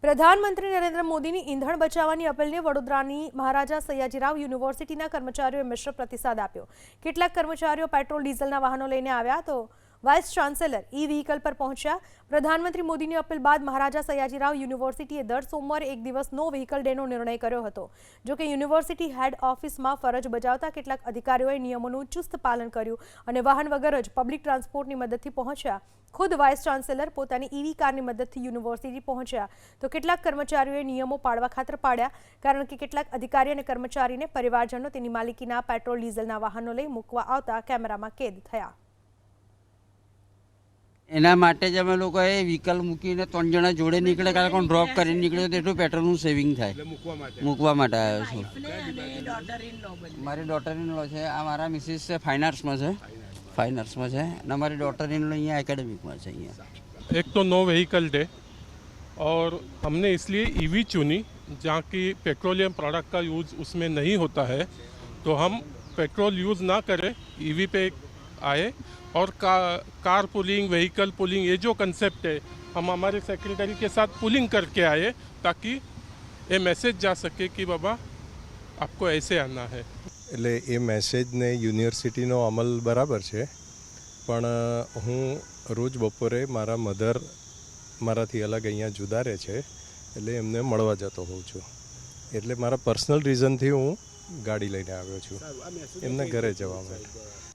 પ્રધાનમંત્રી નરેન્દ્ર મોદીની ઈંધણ બચાવવાની અપીલને વડોદરાની મહારાજા સયાજીરાવ યુનિવર્સિટીના કર્મચારીઓએ મિશ્ર પ્રતિસાદ આપ્યો। કેટલાક કર્મચારીઓ પેટ્રોલ ડીઝલના વાહનો લઈને આવ્યા તો વાઇસ ચાન્સેલર વ્હીકલ પર પહોંચ્યા। પ્રધાનમંત્રી મોદીની અપીલ બાદ મહારાજા સયાજીરાવ યુનિવર્સિટીએ દર સોમવારે એક દિવસ નો વ્હીકલ ડેનો નિર્ણય કર્યો હતો। જો કે યુનિવર્સિટી હેડ ઓફિસમાં ફરજ બજાવતા કેટલાક અધિકારીઓએ નિયમોનું ચુસ્ત પાલન કર્યું અને વાહન વગર જ પબ્લિક ટ્રાન્સપોર્ટની મદદથી પહોંચ્યા। खुद वाइस चांसलर पोतानी ईवी कारनी मददथी यूनिवर्सिटी पहुंच्या तो કેટલાક કર્મચારીઓએ નિયમો પાળવા ખાતર પાડ્યા કારણ કે કેટલાક અધિકારી અને કર્મચારીને પરિવારજનો તેની માલિકીના પેટ્રોલ ડીઝલના વાહનો લઈ મૂકવા આવતા કેમેરામાં કેદ થયા। એના માટે જ અમે લોકોએ વ્હીકલ મૂકીને 3 જણા જોડે નીકળે કારણ કે ડ્રોપ કરીને નીકળ્યો તો એટલું પેટ્રોલનું સેવિંગ થાય મૂકવા માટે આવ્યો છું। મારી ડોટર ઇન લો છે, આ મારા મિસિસ છે, ફાઇનાન્સમાં છે, फाइनर्स में है ना। हमारी डॉटर इन लोग यहाँ एकेडमिक में चाहिए। एक तो नो व्हीकल डे और हमने इसलिए ईवी चुनी जहाँ की पेट्रोलियम प्रोडक्ट का यूज़ उसमें नहीं होता है, तो हम पेट्रोल यूज़ ना करें, ईवी पे आए और कार पुलिंग, व्हीकल पुलिंग, ये जो कंसेप्ट है हम हमारे सेक्रेटरी के साथ पुलिंग करके आए ताकि ये मैसेज जा सके कि बाबा आपको ऐसे आना है। એટલે એ મેસેજને યુનિવર્સિટીનો અમલ બરાબર છે, પણ હું રોજ બપોરે મારા મધર મારાથી અલગ અહીંયા જુદા રહે છે એટલે એમને મળવા જતો હોઉં છું, એટલે મારા પર્સનલ રીઝનથી હું ગાડી લઈને આવ્યો છું એમને ઘરે જવા માટે।